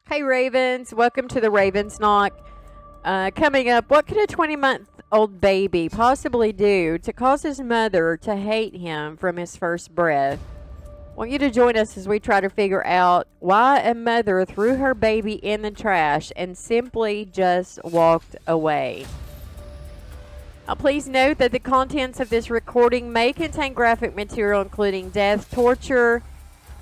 Hey Ravens, welcome to the Ravens Knock. Coming up, what could a 20-month-old baby possibly do to cause his mother to hate him from his first breath? I want you to join us as we try to figure out why a mother threw her baby in the trash and simply just walked away. Please note that the contents of this recording may contain graphic material including death, torture,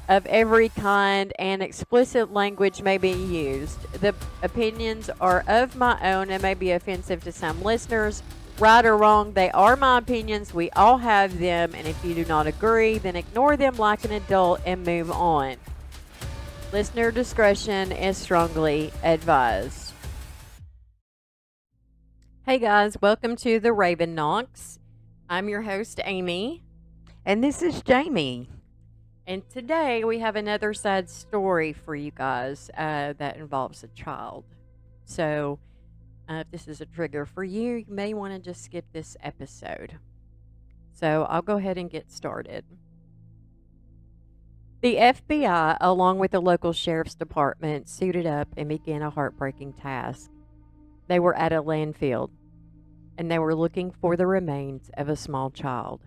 of every kind, and explicit language may be used. The opinions are of my own and may be offensive to some listeners. Right or wrong, they are my opinions. We all have them, and if you do not agree, then ignore them like an adult and move on. Listener discretion is strongly advised. Hey guys, welcome to the Raven Knocks. I'm your host, Amy. And this is Jamie. And today we have another sad story for you guys that involves a child. So if this is a trigger for you, you may want to just skip this episode. So I'll go ahead and get started. The FBI, along with the local sheriff's department, suited up and began a heartbreaking task. They were at a landfill, and they were looking for the remains of a small child.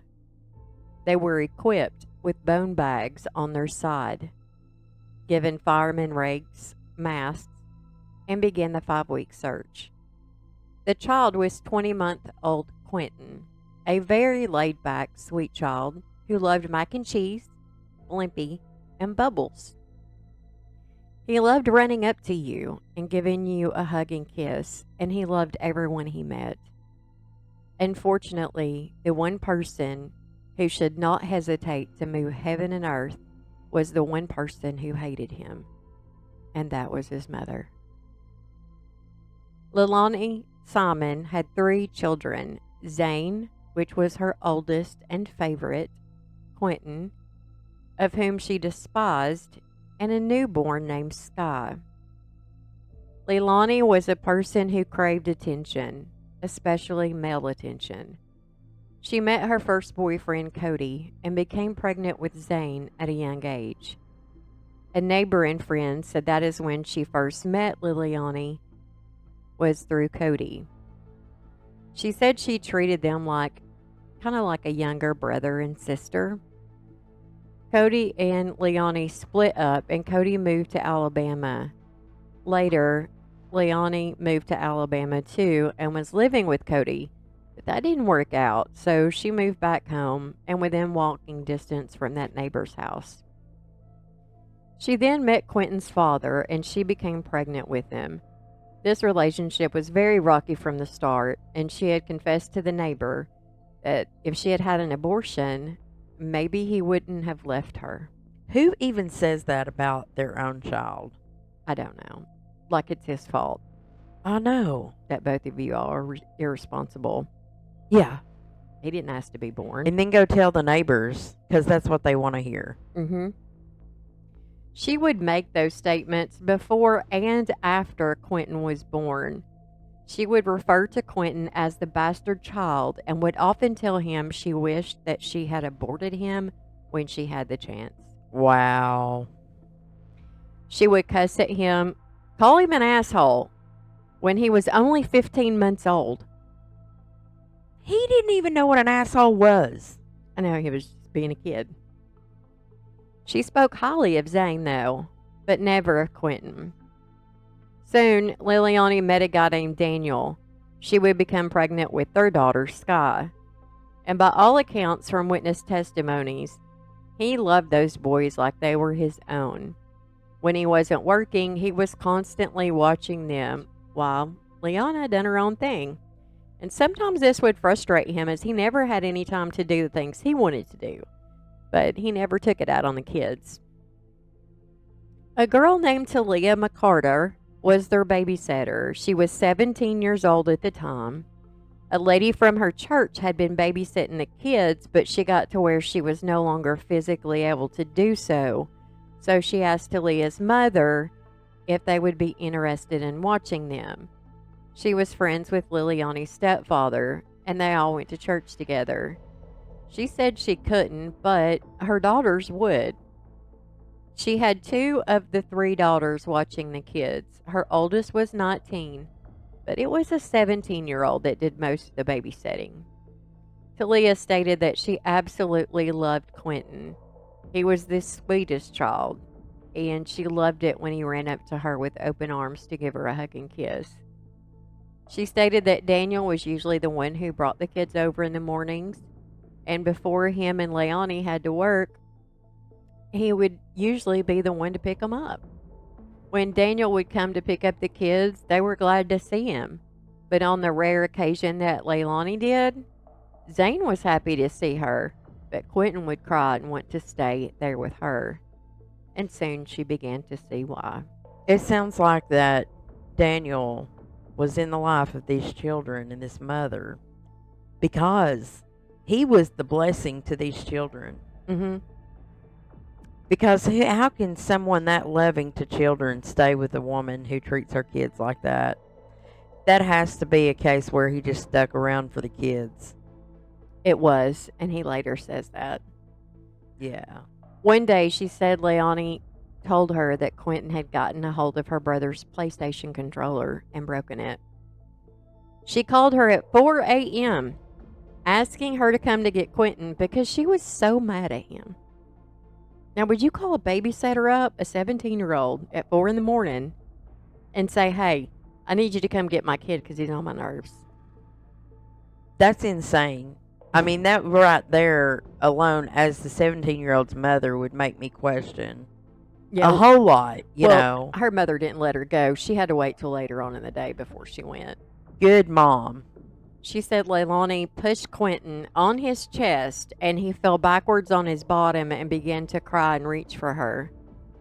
They were equipped with bone bags on their side, given fireman rakes, masks, and began the 5-week search. The child was 20-month-old Quentin, a very laid-back, sweet child who loved mac and cheese, Blimpie, and Bubbles. He loved running up to you and giving you a hug and kiss, and he loved everyone he met. Unfortunately, the one person who should not hesitate to move heaven and earth was the one person who hated him, and that was his mother. Leilani Simon had 3 children, Zane, which was her oldest and favorite, Quentin, of whom she despised, and a newborn named Sky. Leilani was a person who craved attention, especially male attention. She met her first boyfriend, Cody, and became pregnant with Zane at a young age. A neighbor and friend said that is when she first met Leilani was through Cody. She said she treated them kind of like a younger brother and sister. Cody and Leilani split up, and Cody moved to Alabama. Later, Leilani moved to Alabama too and was living with Cody. But that didn't work out, so she moved back home and within walking distance from that neighbor's house. She then met Quentin's father, and she became pregnant with him. This relationship was very rocky from the start, and she had confessed to the neighbor that if she had had an abortion, maybe he wouldn't have left her. Who even says that about their own child? I don't know. Like it's his fault I know. that both of you all are irresponsible. Yeah. He didn't ask to be born. And then go tell the neighbors, because that's what they want to hear. She would make those statements before and after Quentin was born. She would refer to Quentin as the bastard child and would often tell him she wished that she had aborted him when she had the chance. Wow. She would cuss at him, call him an asshole, when he was only 15 months old. He didn't even know what an asshole was. I know, he was just being a kid. She spoke highly of Zane, though, but never of Quentin. Soon, Leilani met a guy named Daniel. She would become pregnant with their daughter, Sky. And by all accounts from witness testimonies, he loved those boys like they were his own. When he wasn't working, he was constantly watching them while Leilani done her own thing. And sometimes this would frustrate him as he never had any time to do the things he wanted to do. But he never took it out on the kids. A girl named Talia McCarter was their babysitter. She was 17 years old at the time. A lady from her church had been babysitting the kids, but she got to where she was no longer physically able to do so. So she asked Talia's mother if they would be interested in watching them. She was friends with Leilani's stepfather, and they all went to church together. She said she couldn't, but her daughters would. She had two of the three daughters watching the kids. Her oldest was 19, but it was a 17-year-old that did most of the babysitting. Talia stated that she absolutely loved Quentin. He was the sweetest child, and she loved it when he ran up to her with open arms to give her a hug and kiss. She stated that Daniel was usually the one who brought the kids over in the mornings, and before him and Leilani had to work, he would usually be the one to pick them up. When Daniel would come to pick up the kids, they were glad to see him. But on the rare occasion that Leilani did, Zane was happy to see her, but Quentin would cry and want to stay there with her. And soon she began to see why. It sounds like that Daniel was in the life of these children and this mother because he was the blessing to these children. Mm-hmm. Because how can someone that loving to children stay with a woman who treats her kids like that? That has to be a case where he just stuck around for the kids. It was, and he later says that. Yeah. One day she said Leilani told her that Quentin had gotten a hold of her brother's PlayStation controller and broken it. She called her at 4 a.m., asking her to come to get Quentin because she was so mad at him. Now, would you call a babysitter up, a 17-year-old, at 4 in the morning and say, hey, I need you to come get my kid because he's on my nerves? That's insane. I mean, that right there alone, as the 17-year-old's mother, would make me question a whole lot, you know. Her mother didn't let her go. She had to wait till later on in the day before she went. Good mom. She said Leilani pushed Quentin on his chest and he fell backwards on his bottom and began to cry and reach for her.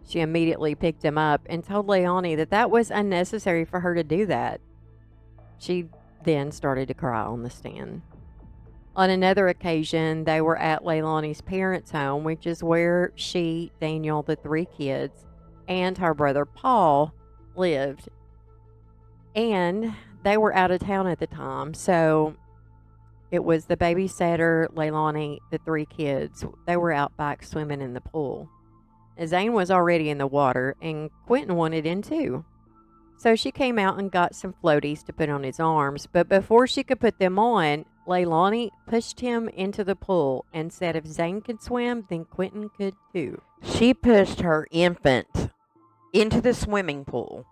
She immediately picked him up and told Leilani that that was unnecessary for her to do that. She then started to cry on the stand. On another occasion, they were at Leilani's parents' home, which is where she, Daniel, the three kids, and her brother Paul lived. And they were out of town at the time, so it was the babysitter, Leilani, the three kids. They were out back swimming in the pool. Zane was already in the water, and Quentin wanted in too. So she came out and got some floaties to put on his arms, but before she could put them on, Leilani pushed him into the pool and said if Zane could swim, then Quentin could too. She pushed her infant into the swimming pool.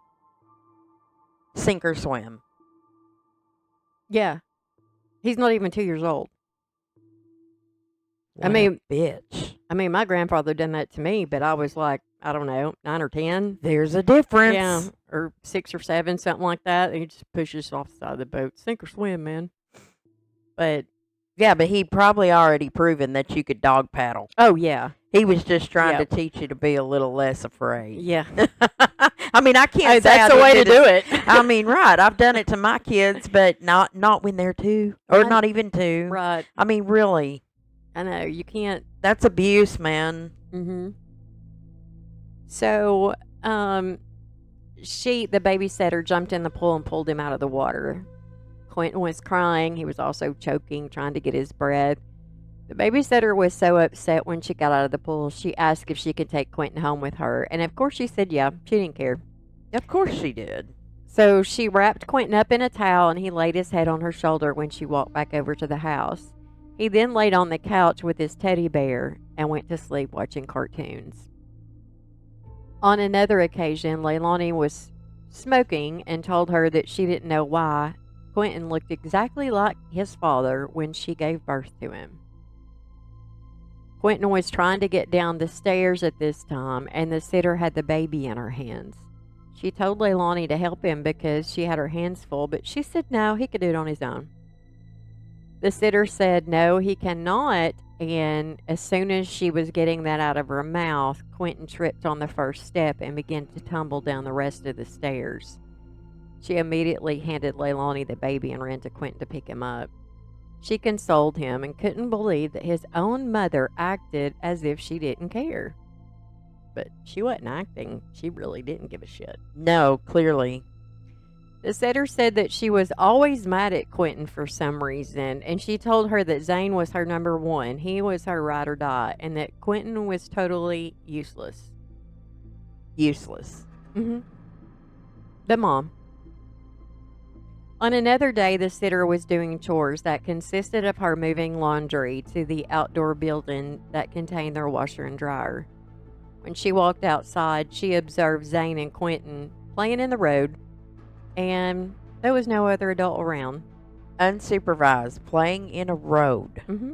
Sink or swim. Yeah. He's not even 2 years old. What a bitch. I mean, my grandfather done that to me, but I was like, I don't know, 9 or 10. There's a difference. Yeah, or 6 or 7, something like that. And he just pushes off the side of the boat. Sink or swim, man. But yeah, but he'd probably already proven that you could dog paddle. Oh, yeah. He was just trying to teach you to be a little less afraid. Yeah. I mean, I can't say that's the way to do it. I mean, right. I've done it to my kids, but not when they're 2 or not even 2. Right. I mean, really. I know. You can't. That's abuse, man. Mm-hmm. So, the babysitter jumped in the pool and pulled him out of the water. Quentin was crying. He was also choking, trying to get his breath. The babysitter was so upset when she got out of the pool, she asked if she could take Quentin home with her. And of course she said yeah. She didn't care. Of course she did. So she wrapped Quentin up in a towel and he laid his head on her shoulder when she walked back over to the house. He then laid on the couch with his teddy bear and went to sleep watching cartoons. On another occasion, Leilani was smoking and told her that she didn't know why Quentin looked exactly like his father when she gave birth to him. Quentin was trying to get down the stairs at this time, and the sitter had the baby in her hands. She told Leilani to help him because she had her hands full, but she said no, he could do it on his own. The sitter said no, he cannot, and as soon as she was getting that out of her mouth, Quentin tripped on the first step and began to tumble down the rest of the stairs. She immediately handed Leilani the baby and ran to Quentin to pick him up. She consoled him and couldn't believe that his own mother acted as if she didn't care. But she wasn't acting. She really didn't give a shit. No, clearly. The sitter said that she was always mad at Quentin for some reason, and she told her that Zane was her number one. He was her ride or die, and that Quentin was totally useless. Useless. Mm-hmm. The mom. On another day, the sitter was doing chores that consisted of her moving laundry to the outdoor building that contained their washer and dryer. When she walked outside, she observed Zane and Quentin playing in the road, and there was no other adult around. Unsupervised, playing in a road. Mm-hmm.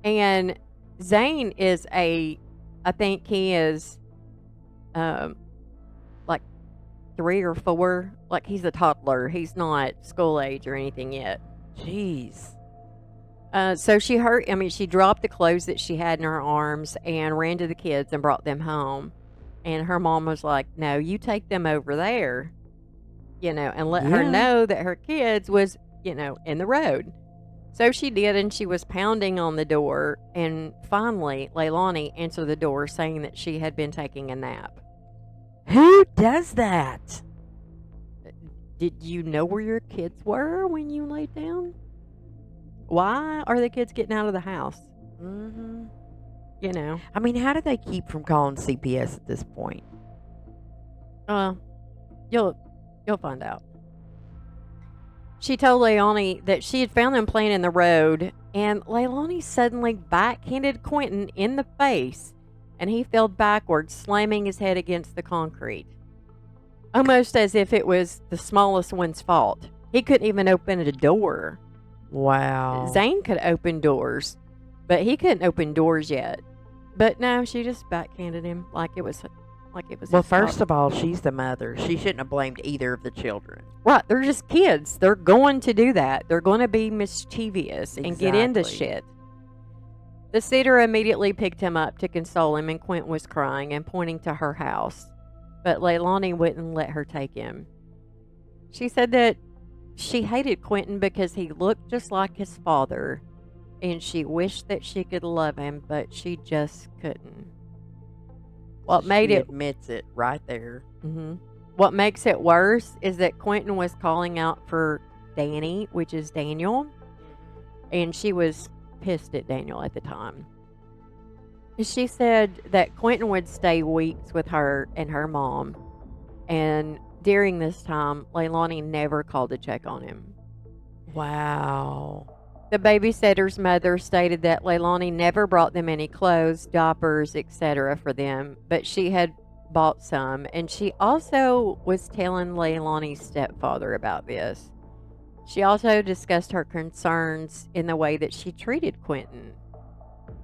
And Zane is I think he is like 3 or 4. Like, he's a toddler. He's not school age or anything yet. Jeez. So she dropped the clothes that she had in her arms and ran to the kids and brought them home. And her mom was like, no, you take them over there, and let her know that her kids was, in the road. So she did, and she was pounding on the door. And finally, Leilani answered the door saying that she had been taking a nap. Who does that? Did you know where your kids were when you laid down? Why are the kids getting out of the house? Mm-hmm. I mean, how do they keep from calling CPS at this point? You'll find out. She told Leilani that she had found them playing in the road, and Leilani suddenly backhanded Quentin in the face, and he fell backwards, slamming his head against the concrete. Almost as if it was the smallest one's fault. He couldn't even open a door. Wow. Zane could open doors, but he couldn't open doors yet. But no, she just backhanded him like it was Well, first of all, she's the mother. She shouldn't have blamed either of the children. Right, they're just kids. They're going to do that. They're going to be mischievous and get into shit. The sitter immediately picked him up to console him, and Quentin was crying and pointing to her house. But Leilani wouldn't let her take him. She said that she hated Quentin because he looked just like his father, and she wished that she could love him, but she just couldn't. She admits it right there. Mm-hmm. What makes it worse is that Quentin was calling out for Danny, which is Daniel, and she was pissed at Daniel at the time. She said that Quentin would stay weeks with her and her mom, and during this time, Leilani never called to check on him. Wow. The babysitter's mother stated that Leilani never brought them any clothes, diapers, etc. for them, but she had bought some, and she also was telling Leilani's stepfather about this. She also discussed her concerns in the way that she treated Quentin.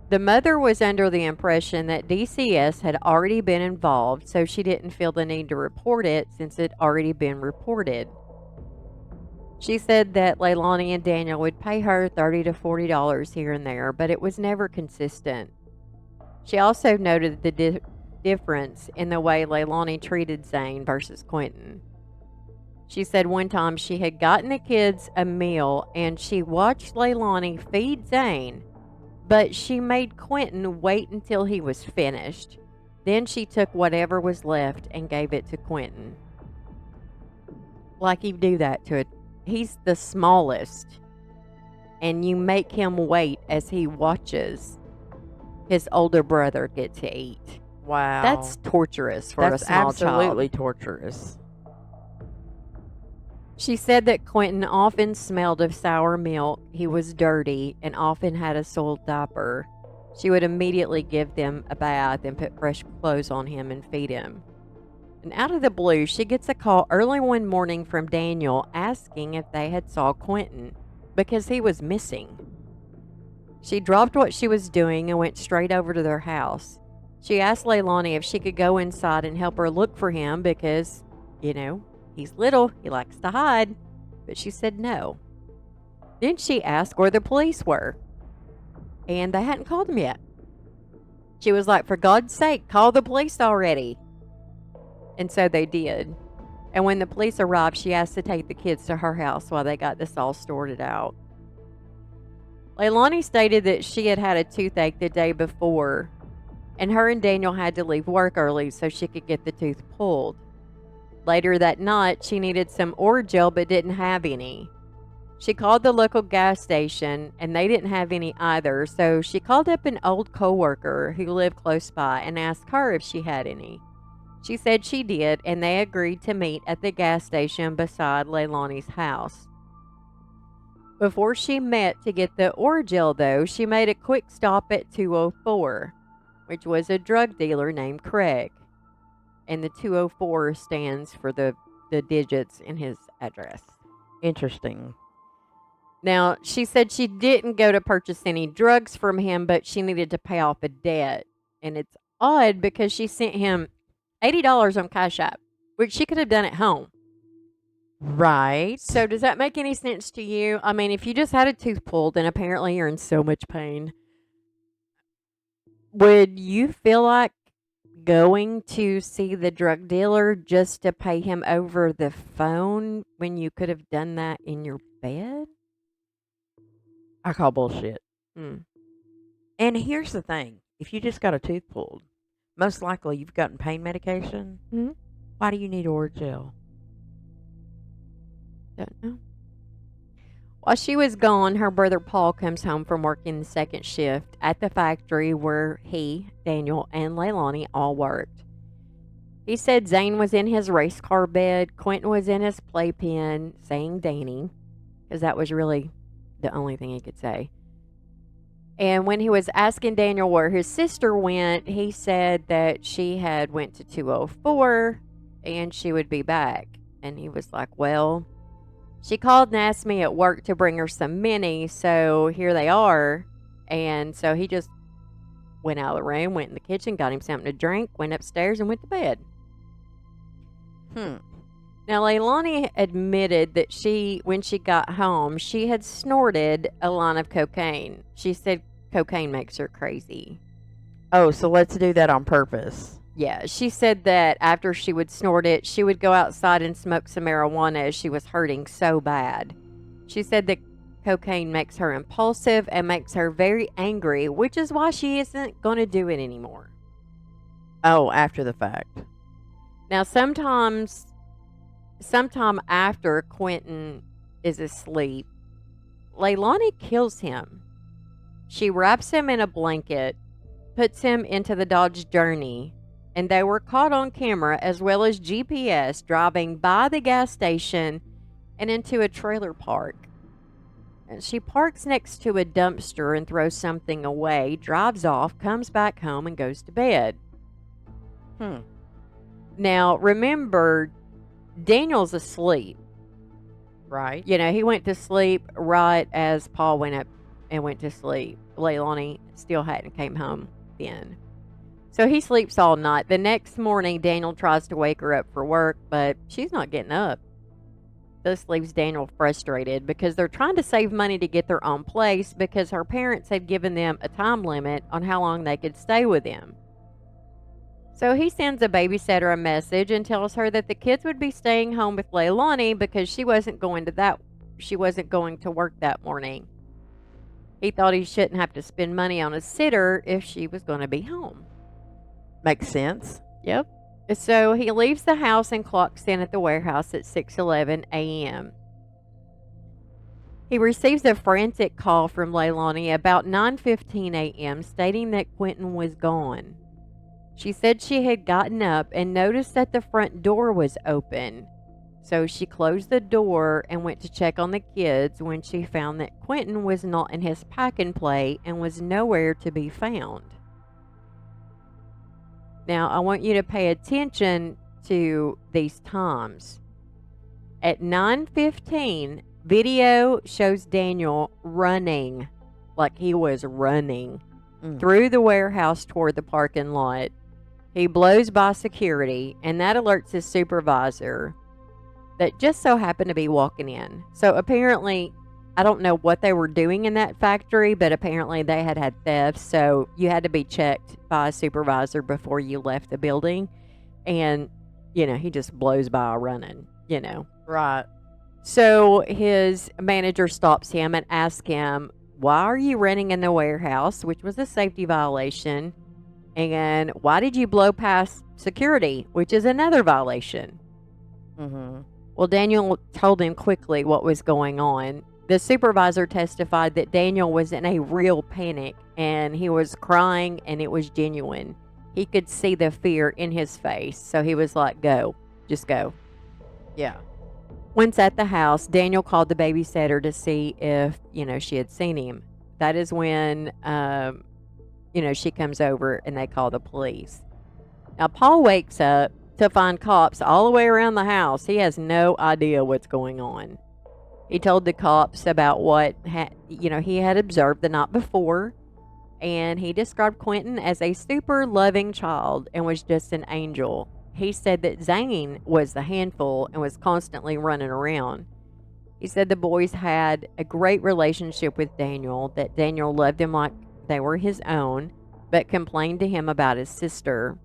The mother was under the impression that DCS had already been involved, so she didn't feel the need to report it since it had already been reported. She said that Leilani and Daniel would pay her $30 to $40 here and there, but it was never consistent. She also noted the difference in the way Leilani treated Zane versus Quentin. She said one time she had gotten the kids a meal and she watched Leilani feed Zane, but she made Quentin wait until he was finished. Then she took whatever was left and gave it to Quentin. Like you do that to he's the smallest, and you make him wait as he watches his older brother get to eat. Wow. That's torturous for a small child. That's absolutely torturous. She said that Quentin often smelled of sour milk, he was dirty, and often had a soiled diaper. She would immediately give them a bath and put fresh clothes on him and feed him. And out of the blue, she gets a call early one morning from Daniel asking if they had saw Quentin because he was missing. She dropped what she was doing and went straight over to their house. She asked Leilani if she could go inside and help her look for him because, he's little, he likes to hide, but she said no. Then she asked where the police were, and they hadn't called them yet. She was like, for God's sake, call the police already. And so they did. And when the police arrived, she asked to take the kids to her house while they got this all sorted out. Leilani stated that she had had a toothache the day before, and her and Daniel had to leave work early so she could get the tooth pulled. Later that night, she needed some Orajel but didn't have any. She called the local gas station, and they didn't have any either, so she called up an old coworker who lived close by and asked her if she had any. She said she did, and they agreed to meet at the gas station beside Leilani's house. Before she met to get the Orgeil, though, she made a quick stop at 204, which was a drug dealer named Craig. And the 204 stands for the digits in his address. Interesting. Now, she said she didn't go to purchase any drugs from him, but she needed to pay off a debt. And it's odd because she sent him $80 on Cash App, which she could have done at home. Right. So does that make any sense to you? I mean, if you just had a tooth pulled and apparently you're in so much pain, would you feel like going to see the drug dealer just to pay him over the phone when you could have done that in your bed? I call bullshit. Hmm. And here's the thing. If you just got a tooth pulled, most likely you've gotten pain medication. Mm-hmm. Why do you need Orgeil? Don't know. While she was gone, her brother Paul comes home from working the second shift at the factory where he, Daniel, and Leilani all worked. He said Zane was in his race car bed, Quentin was in his playpen, saying Danny, because that was really the only thing he could say. And when he was asking Daniel where his sister went, he said that she had went to 204 and she would be back. And he was like, well, she called and asked me at work to bring her some minis, so here they are. And so he just went out of the room, went in the kitchen, got him something to drink, went upstairs, and went to bed. Now, Leilani admitted that when she got home, she had snorted a line of cocaine. She said cocaine makes her crazy. Oh, so let's do that on purpose. Yeah, she said that after she would snort it, she would go outside and smoke some marijuana as she was hurting so bad. She said that cocaine makes her impulsive and makes her very angry, which is why she isn't going to do it anymore. Oh, after the fact. Now, sometime after Quentin is asleep, Leilani kills him. She wraps him in a blanket, puts him into the Dodge Journey, and they were caught on camera as well as GPS driving by the gas station and into a trailer park. And she parks next to a dumpster and throws something away, drives off, comes back home, and goes to bed. Now, remember, Daniel's asleep. Right. You know, he went to sleep right as Paul went up and went to sleep. Leilani still hadn't came home then. So he sleeps all night. The next morning, Daniel tries to wake her up for work, but she's not getting up. This leaves Daniel frustrated because they're trying to save money to get their own place because her parents had given them a time limit on how long they could stay with him. So he sends a babysitter a message and tells her that the kids would be staying home with Leilani because she wasn't going to work that morning. He thought he shouldn't have to spend money on a sitter if she was going to be home. Makes sense. Yep. So he leaves the house and clocks in at the warehouse at 6:11 a.m. He receives a frantic call from Leilani about 9:15 a.m. stating that Quentin was gone. She said she had gotten up and noticed that the front door was open. So she closed the door and went to check on the kids when she found that Quentin was not in his pack and play and was nowhere to be found. Now, I want you to pay attention to these times. At 9:15, video shows Daniel running, like he was running, through the warehouse toward the parking lot. He blows by security, and that alerts his supervisor that just so happened to be walking in. So apparently, I don't know what they were doing in that factory, but apparently they had thefts, so you had to be checked by a supervisor before you left the building. And, you know, he just blows by running, you know. Right. So his manager stops him and asks him, why are you running in the warehouse, which was a safety violation? And why did you blow past security, which is another violation? Well, Daniel told him quickly what was going on. The supervisor testified that Daniel was in a real panic and he was crying and it was genuine. He could see the fear in his face, so he was like, go, just go. Yeah. Once at the house, Daniel called the babysitter to see if, she had seen him. That is when, she comes over and they call the police. Now, Paul wakes up to find cops all the way around the house. He has no idea what's going on. He told the cops about what, he had observed the night before, and he described Quentin as a super loving child and was just an angel. He said that Zane was the handful and was constantly running around. He said the boys had a great relationship with Daniel, that Daniel loved them like they were his own, but complained to him about his sister.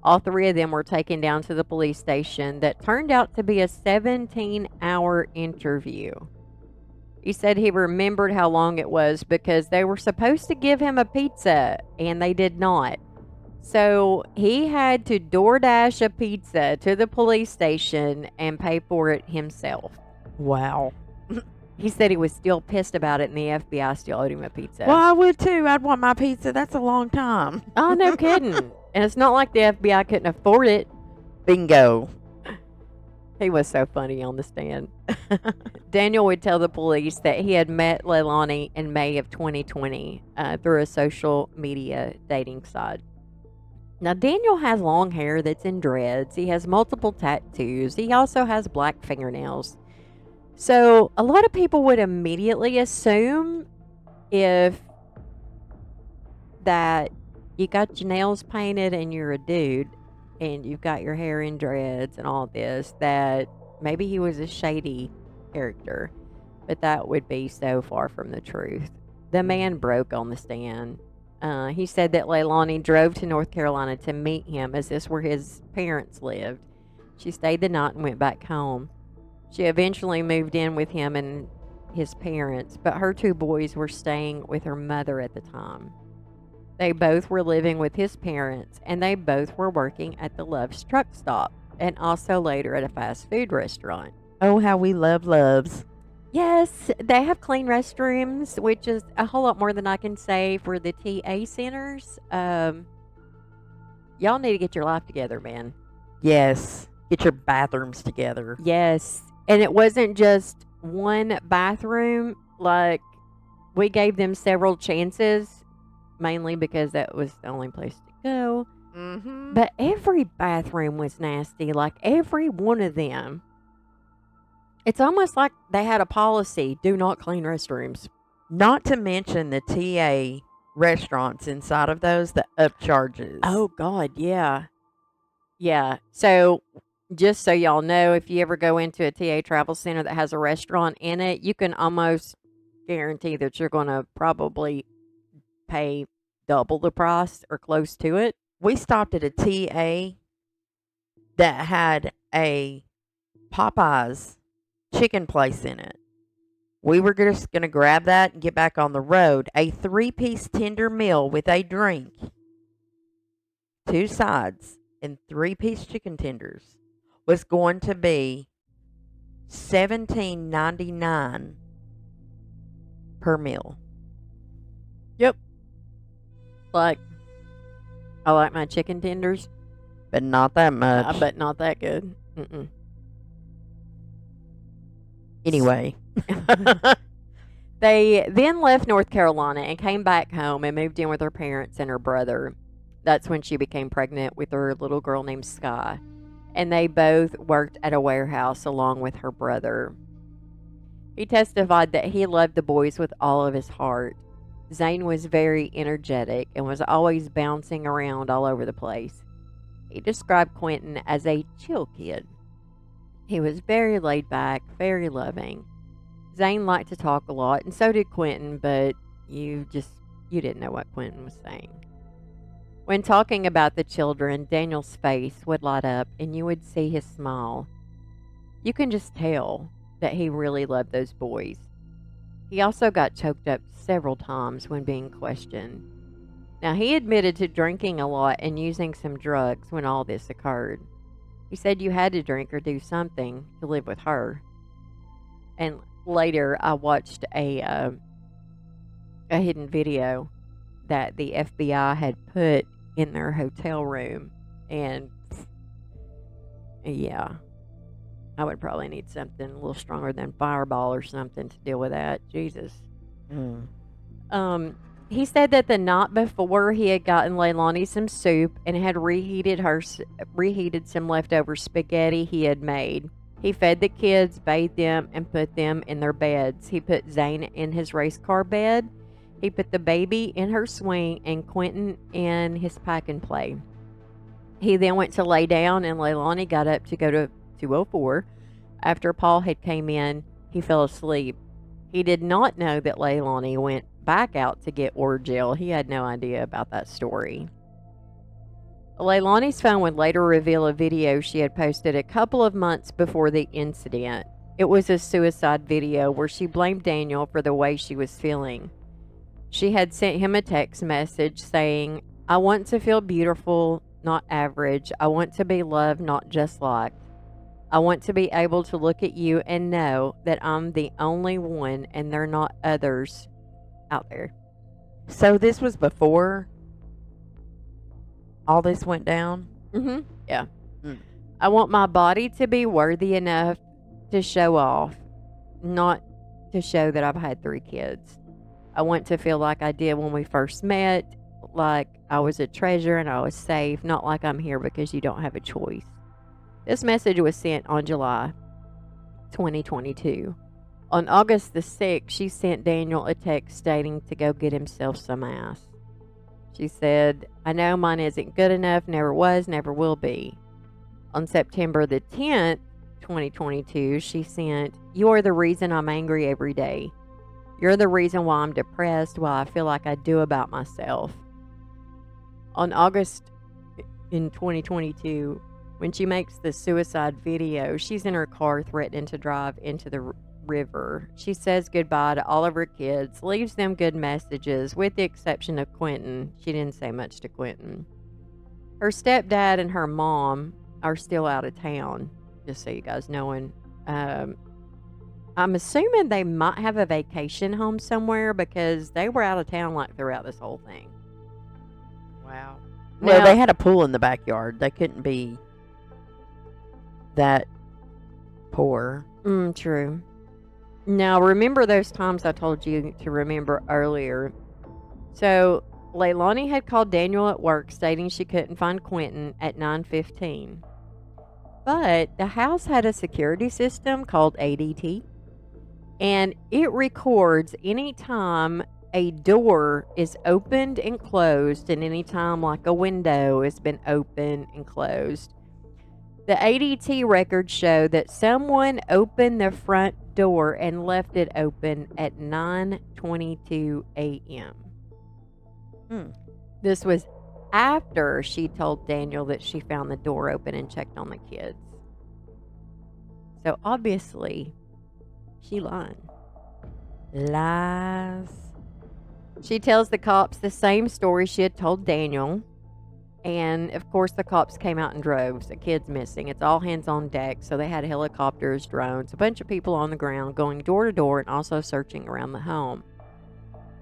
All three of them were taken down to the police station that turned out to be a 17-hour interview. He said he remembered how long it was because they were supposed to give him a pizza, and they did not. So he had to DoorDash a pizza to the police station and pay for it himself. Wow. He said he was still pissed about it, and the FBI still owed him a pizza. Well, I would too. I'd want my pizza. That's a long time. Oh, no kidding. And it's not like the FBI couldn't afford it. Bingo. He was so funny on the stand. Daniel would tell the police that he had met Leilani in May of 2020 through a social media dating site. Now, Daniel has long hair that's in dreads. He has multiple tattoos. He also has black fingernails. So, a lot of people would immediately assume if that you got your nails painted and you're a dude and you've got your hair in dreads and all this, that maybe he was a shady character. But that would be so far from the truth. The man broke on the stand. He said that Leilani drove to North Carolina to meet him, as this where his parents lived. She stayed the night and went back home. She eventually moved in with him and his parents, but her two boys were staying with her mother at the time. They both were living with his parents, and they both were working at the Love's truck stop and also later at a fast food restaurant. Oh, how we love Loves. Yes, they have clean restrooms, which is a whole lot more than I can say for the TA centers. Y'all need to get your life together, man. Yes. Get your bathrooms together. Yes. And it wasn't just one bathroom. Like, we gave them several chances, mainly because that was the only place to go. Mm-hmm. But every bathroom was nasty. Like, every one of them. It's almost like they had a policy, do not clean restrooms. Not to mention the TA restaurants inside of those, the upcharges. Oh, God, yeah. Yeah. So, just so y'all know, if you ever go into a TA travel center that has a restaurant in it, you can almost guarantee that you're going to probably pay double the price or close to it. We stopped at a TA that had a Popeyes chicken place in it. We were just going to grab that and get back on the road. A 3-piece tender meal with a drink, 2 sides, and 3-piece chicken tenders was going to be $17.99 per meal. Yep. Like, I like my chicken tenders, but not that much. but not that good. Mm-mm. Anyway. They then left North Carolina and came back home and moved in with her parents and her brother. That's when she became pregnant with her little girl named Sky. And they both worked at a warehouse along with her brother. He testified that he loved the boys with all of his heart. Zane was very energetic and was always bouncing around all over the place. He described Quentin as a chill kid. He was very laid back, very loving. Zane liked to talk a lot, and so did Quentin, but you didn't know what Quentin was saying. When talking about the children, Daniel's face would light up, and you would see his smile. You can just tell that he really loved those boys. He also got choked up several times when being questioned. Now, he admitted to drinking a lot and using some drugs when all this occurred. He said you had to drink or do something to live with her. And later, I watched a hidden video that the FBI had put in their hotel room. And yeah, I would probably need something a little stronger than Fireball or something to deal with that. Jesus. Mm. He said that the night before he had gotten Leilani some soup and had reheated some leftover spaghetti he had made. He fed the kids, bathed them, and put them in their beds. He put Zane in his race car bed. He put the baby in her swing and Quentin in his pack and play. He then went to lay down and Leilani got up to go to 204. After Paul had came in, he fell asleep. He did not know that Leilani went back out to get Orgel. He had no idea about that story. Leilani's phone would later reveal a video she had posted a couple of months before the incident. It was a suicide video where she blamed Daniel for the way she was feeling. She had sent him a text message saying, "I want to feel beautiful, not average. I want to be loved, not just liked. I want to be able to look at you and know that I'm the only one and there are not others out there." So this was before all this went down? Yeah. Mm. I want my body to be worthy enough to show off, not to show that I've had 3 kids. I want to feel like I did when we first met, like I was a treasure and I was safe, not like I'm here because you don't have a choice. This message was sent on July 2022. On August the 6th, she sent Daniel a text stating to go get himself some ass. She said, "I know mine isn't good enough, never was, never will be." On September the 10th, 2022, she sent, "You are the reason I'm angry every day. You're the reason why I'm depressed, why I feel like I do about myself." On August in 2022, when she makes the suicide video, she's in her car threatening to drive into the river. She says goodbye to all of her kids, leaves them good messages, with the exception of Quentin. She didn't say much to Quentin. Her stepdad and her mom are still out of town, just so you guys know. And I'm assuming they might have a vacation home somewhere because they were out of town like throughout this whole thing. Wow. Now, Well, they had a pool in the backyard. They couldn't be that poor. True. Now, remember those times I told you to remember earlier. So, Leilani had called Daniel at work stating she couldn't find Quentin at 9:15. But the house had a security system called ADT, and it records any time a door is opened and closed and any time like a window has been opened and closed. The ADT records show that someone opened the front door and left it open at 9:22 a.m. This was after she told Daniel that she found the door open and checked on the kids. So obviously, she lied. Lies. She tells the cops the same story she had told Daniel. And of course, the cops came out in droves. The kid's missing. It's all hands on deck. So they had helicopters, drones, a bunch of people on the ground going door to door and also searching around the home.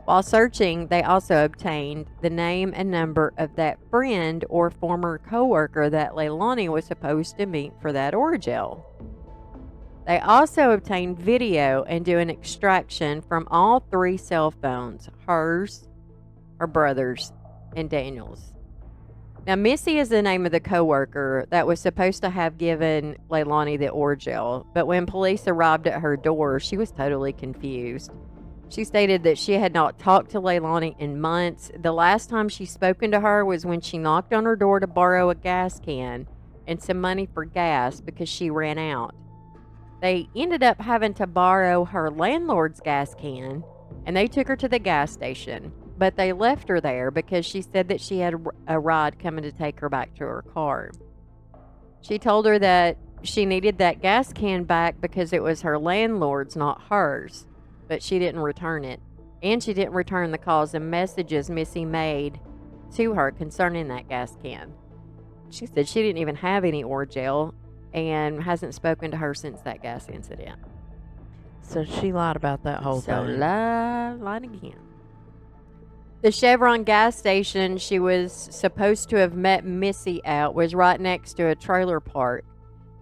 While searching, they also obtained the name and number of that friend or former coworker that Leilani was supposed to meet for that orgel. They also obtained video and do an extraction from all 3 cell phones, hers, her brother's, and Daniel's. Now, Missy is the name of the coworker that was supposed to have given Leilani the orgel, but when police arrived at her door, she was totally confused. She stated that she had not talked to Leilani in months. The last time she spoken to her was when she knocked on her door to borrow a gas can and some money for gas because she ran out. They ended up having to borrow her landlord's gas can, and they took her to the gas station. But they left her there because she said that she had a ride coming to take her back to her car. She told her that she needed that gas can back because it was her landlord's, not hers. But she didn't return it. And she didn't return the calls and messages Missy made to her concerning that gas can. She said she didn't even have any orgel and hasn't spoken to her since that gas incident. So she lied about that whole So thing. lied again. The Chevron gas station she was supposed to have met Missy at was right next to a trailer park.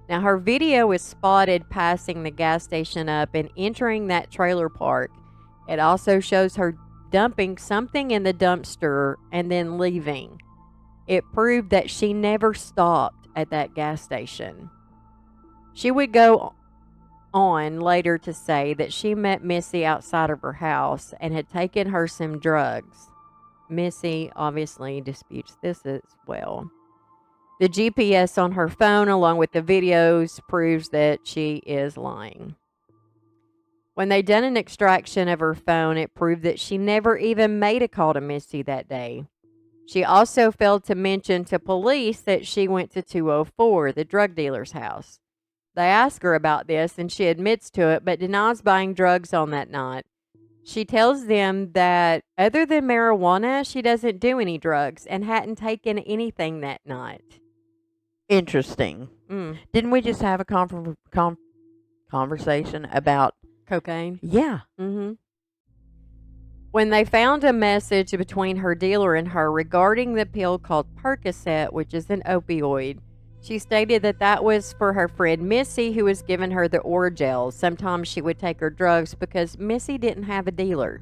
Now, her video was spotted passing the gas station up and entering that trailer park. It also shows her dumping something in the dumpster and then leaving. It proved that she never stopped at that gas station. She would go on later to say that she met Missy outside of her house and had taken her some drugs. Missy obviously disputes this as well. The GPS on her phone, along with the videos, proves that she is lying. When they done an extraction of her phone, it proved that she never even made a call to Missy that day. She also failed to mention to police that she went to 204, the drug dealer's house. They ask her about this, and she admits to it, but denies buying drugs on that night. She tells them that other than marijuana, she doesn't do any drugs and hadn't taken anything that night. Interesting. Didn't we just have a conversation about cocaine? Yeah. Mm-hmm. When they found a message between her dealer and her regarding the pill called Percocet, which is an opioid, she stated that that was for her friend Missy, who was giving her the Oragels. Sometimes she would take her drugs because Missy didn't have a dealer.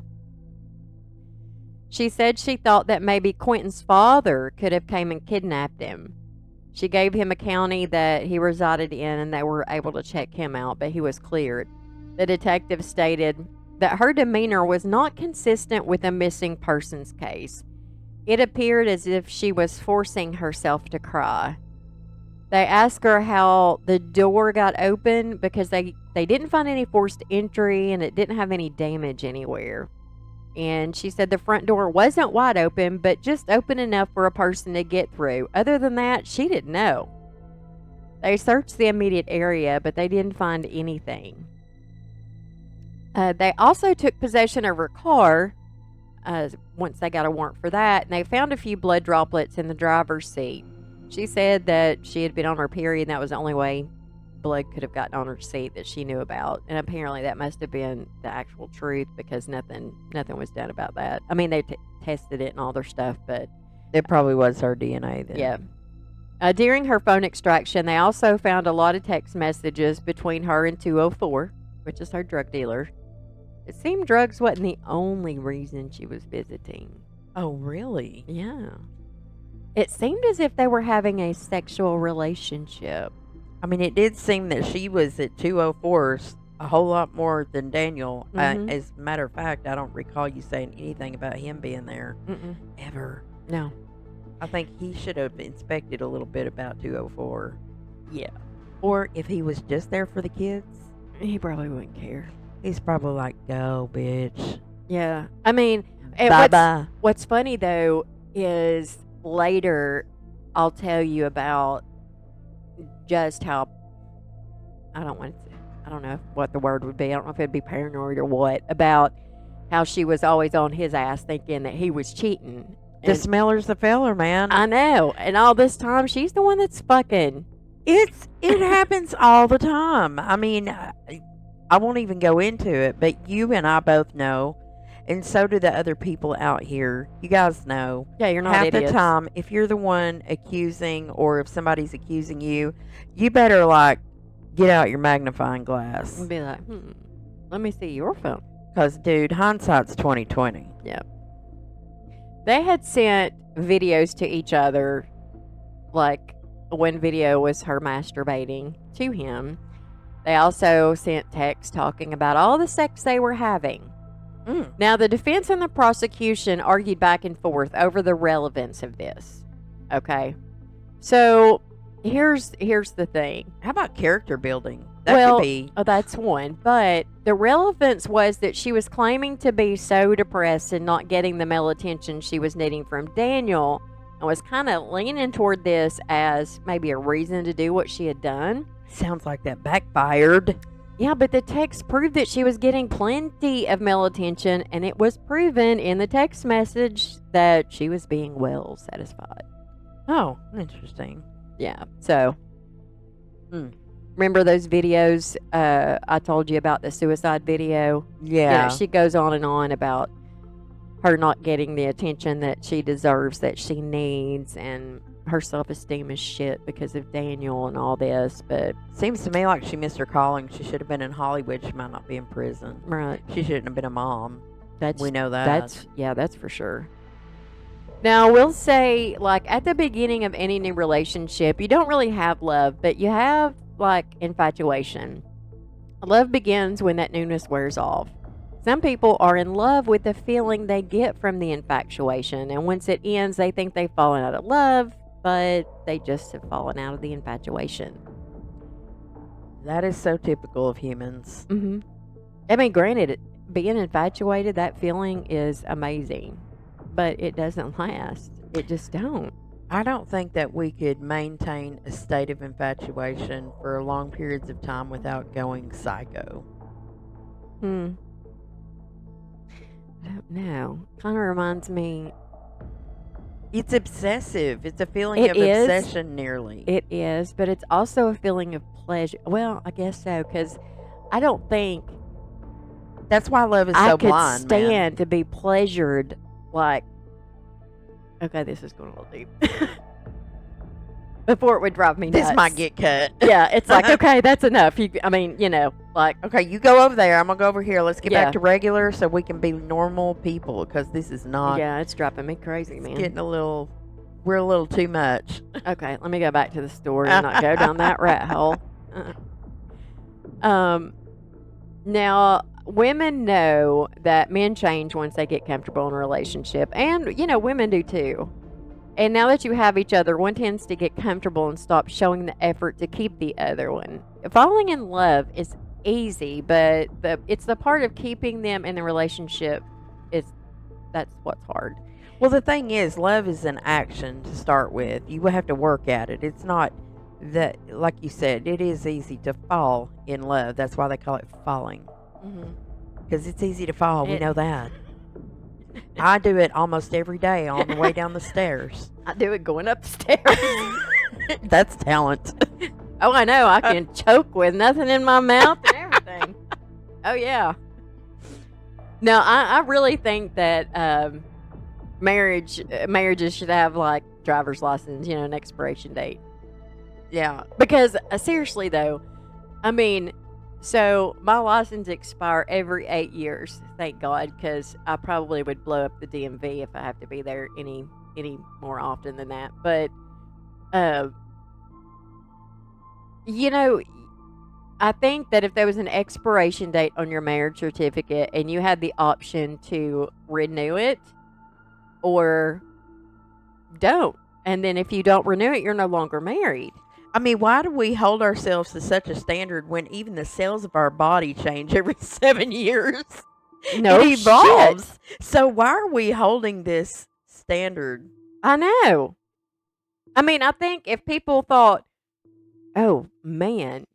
She said she thought that maybe Quentin's father could have came and kidnapped him. She gave him a county that he resided in, and they were able to check him out, but he was cleared. The detective stated that her demeanor was not consistent with a missing persons case. It appeared as if she was forcing herself to cry. They asked her how the door got open because they didn't find any forced entry and it didn't have any damage anywhere. And she said the front door wasn't wide open, but just open enough for a person to get through. Other than that, she didn't know. They searched the immediate area, but they didn't find anything. They also took possession of her car once they got a warrant for that, and they found a few blood droplets in the driver's seat. She said that she had been on her period, and that was the only way blood could have gotten on her seat that she knew about. And apparently that must have been the actual truth because nothing was done about that. I mean, they tested it and all their stuff, but it probably was her DNA then. Yeah. During her phone extraction, they also found a lot of text messages between her and 204, which is her drug dealer. It seemed drugs wasn't the only reason she was visiting. Oh, really? Yeah. It seemed as if they were having a sexual relationship. I mean, it did seem that she was at 204 a whole lot more than Daniel. Mm-hmm. As a matter of fact, I don't recall you saying anything about him being there. Mm-mm. Ever. No. I think he should have inspected a little bit about 204. Yeah. Or if he was just there for the kids. He probably wouldn't care. He's probably like, go, bitch. Yeah. I mean, bye-bye. What's funny, though, is later I'll tell you about just how, I don't know what the word would be. I don't know if it'd be paranoid or what, about how she was always on his ass thinking that he was cheating. The smeller's the feller, man. I know. And all this time, she's the one that's fucking. It happens all the time. I mean, I won't even go into it, but you and I both know, and so do the other people out here. You guys know. Yeah, you're not half idiots. the time, if you're the one accusing, or if somebody's accusing you, you better like get out your magnifying glass And be like, let me see your phone. Because, dude, hindsight's 20/20. Yeah. They had sent videos to each other, like one video was her masturbating to him. They also sent texts talking about all the sex they were having. Now, the defense and the prosecution argued back and forth over the relevance of this. Okay. So, here's the thing. How about character building? That could be. Oh, that's one. But the relevance was that she was claiming to be so depressed and not getting the male attention she was needing from Daniel, and was kind of leaning toward this as maybe a reason to do what she had done. Sounds like that backfired. Yeah, but the text proved that she was getting plenty of male attention, and it was proven in the text message that she was being well satisfied. Oh, interesting. Yeah, so remember those videos I told you about, the suicide video? Yeah. She goes on and on about her not getting the attention that she deserves, that she needs, and her self-esteem is shit because of Daniel and all this. But Seems to me like she missed her calling. She should have been in Hollywood. She might not be in prison. right, She shouldn't have been a mom. that's We know that. that's for sure. Now, we'll say, like, at the beginning of any new relationship, you don't really have love, but you have, like, infatuation. Love begins when that newness wears off. Some people are in love with the feeling they get from the infatuation, and once it ends, they think they've fallen out of love, but they just have fallen out of the infatuation. That is so typical of humans. Mm-hmm. I mean, granted, being infatuated, that feeling is amazing, but it doesn't last. It just don't. I don't think that we could maintain a state of infatuation for long periods of time without going psycho. I don't know. Kind of reminds me. It's obsessive. It's a feeling It of is. obsession, nearly. It is, but it's also a feeling of pleasure. Well, I guess so, because I don't think That's why love is I so could blind, man. stand to be pleasured. Like, okay, this is going a little deep. Before it would drive me nuts. This might get cut. Yeah, it's like, okay, that's enough. I mean, like, Okay, you go over there. I'm going to go over here. Let's get Yeah. back to regular so we can be normal people, because this is not. yeah, it's driving me crazy, It's man. getting we're a little too much. Okay, let me go back to the story and not go down that rat hole. Now, women know that men change once they get comfortable in a relationship, and women do too. And now that you have each other, one tends to get comfortable and stop showing the effort to keep the other one. Falling in love is easy, but it's the part of keeping them in the relationship that's what's hard. Well, the thing is, love is an action to start with. You will have to work at it. It's not that, like you said, it is easy to fall in love. That's why they call it falling. Because it's easy to fall. We know that. I do it almost every day on the way down the stairs. I do it going up the stairs. That's talent. Oh, I know. I can choke with nothing in my mouth and everything. Oh, yeah. No, I really think that marriages should have, like, driver's license, an expiration date. Yeah. Because, seriously, though, I mean, so my license expire every 8 years, thank God, because I probably would blow up the DMV if I have to be there any more often than that. But, I think that if there was an expiration date on your marriage certificate and you had the option to renew it or don't, and then if you don't renew it, you're no longer married. I mean, why do we hold ourselves to such a standard when even the cells of our body change every 7 years? No it evolves. shit. So why are we holding this standard? I know. I mean, I think if people thought, oh man,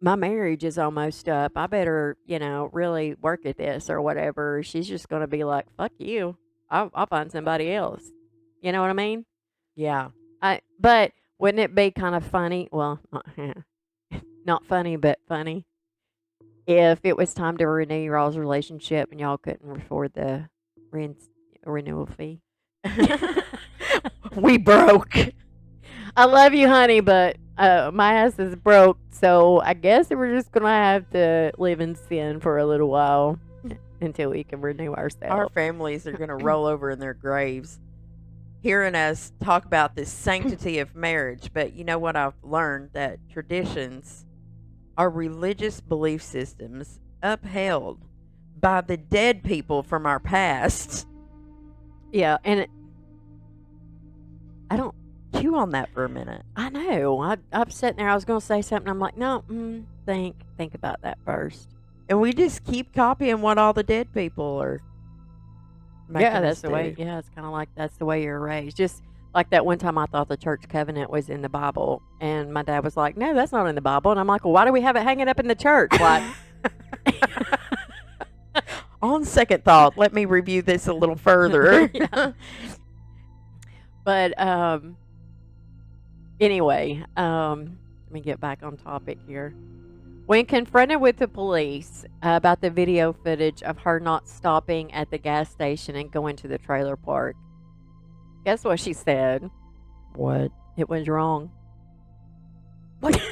my marriage is almost up, I better, really work at this or whatever, she's just going to be like, fuck you. I'll find somebody else. You know what I mean? Yeah. But wouldn't it be kind of funny? Well, not funny, but funny. If it was time to renew y'all's relationship and y'all couldn't afford the renewal fee. We broke. I love you, honey, but my ass is broke, so I guess we're just going to have to live in sin for a little while until we can renew ourselves. Our families are going to roll over in their graves hearing us talk about this sanctity of marriage. But you know what I've learned? That traditions are religious belief systems upheld by the dead people from our past. Yeah, and I don't... Chew on that for a minute. I know. I'm sitting there. I was going to say something. I'm like, no, think about that first. And we just keep copying what all the dead people are making Yeah, that's us the way. do. Yeah, it's kind of like that's the way you're raised. Just like that one time I thought the church covenant was in the Bible. And my dad was like, no, that's not in the Bible. And I'm like, well, why do we have it hanging up in the church? Like, On second thought, let me review this a little further. Yeah. But anyway, let me get back on topic here. When confronted with the police about the video footage of her not stopping at the gas station and going to the trailer park, guess what she said? What? It was wrong. If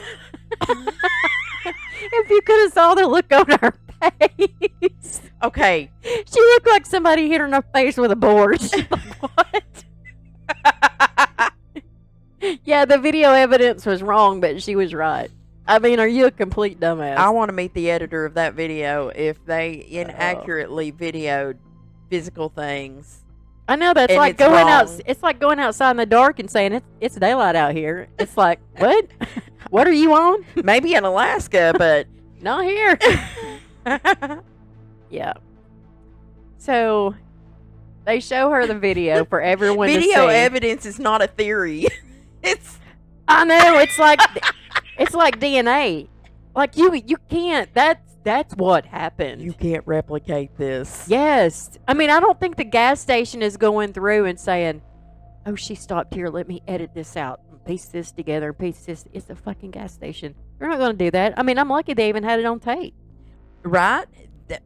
you could have saw the look on her face. Okay. She looked like somebody hit her in the face with a board. She's like, what? Yeah, the video evidence was wrong, but she was right. I mean, are you a complete dumbass? I want to meet the editor of that video if they inaccurately videoed physical things. I know that's and like it's going out. wrong. It's like going outside in the dark and saying it's daylight out here. It's like, what? What are you on? Maybe in Alaska, but Not here. Yeah. So they show her the video for everyone to see. video evidence is not a theory. It's I know, it's like DNA. Like you can't. That's what happened. you can't replicate this. Yes. I mean, I don't think the gas station is going through and saying, "Oh, she stopped here. Let me edit this out and piece this together and piece this." It's a fucking gas station. They're not going to do that. I mean, I'm lucky they even had it on tape. Right?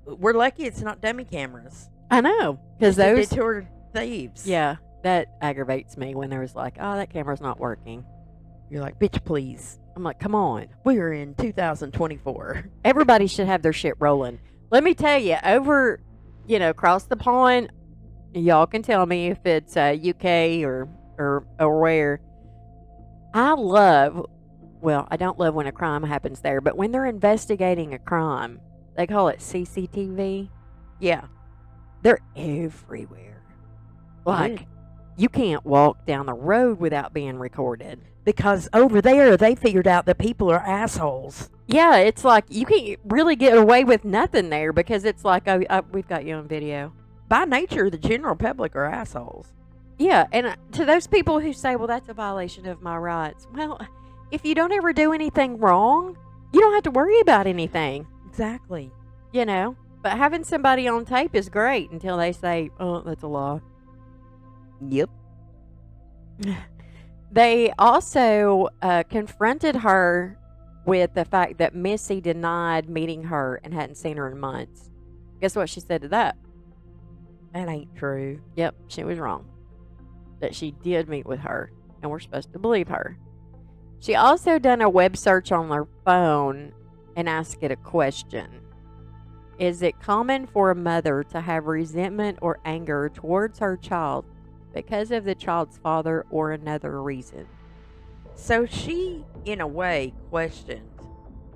We're lucky it's not dummy cameras. I know, because those. Detour thieves. Yeah, that aggravates me when there was like, "Oh, that camera's not working." You're like, bitch, please. I'm like, come on. We're in 2024. Everybody should have their shit rolling. Let me tell you, over, across the pond, y'all can tell me if it's UK or where. I don't love when a crime happens there, but when they're investigating a crime, they call it CCTV. Yeah. They're everywhere. Like, you can't walk down the road without being recorded. Because over there, they figured out that people are assholes. Yeah, it's like you can't really get away with nothing there because it's like, we've got you on video. By nature, the general public are assholes. Yeah, and to those people who say, well, that's a violation of my rights. Well, if you don't ever do anything wrong, you don't have to worry about anything. Exactly. But having somebody on tape is great until they say, oh, that's a lie. Yep. They also confronted her with the fact that Missy denied meeting her and hadn't seen her in months. Guess what she said to that? That ain't true. Yep, she was wrong. That she did meet with her, and we're supposed to believe her. She also done a web search on her phone and asked it a question. Is it common for a mother to have resentment or anger towards her child because of the child's father or another reason? So she, in a way, questioned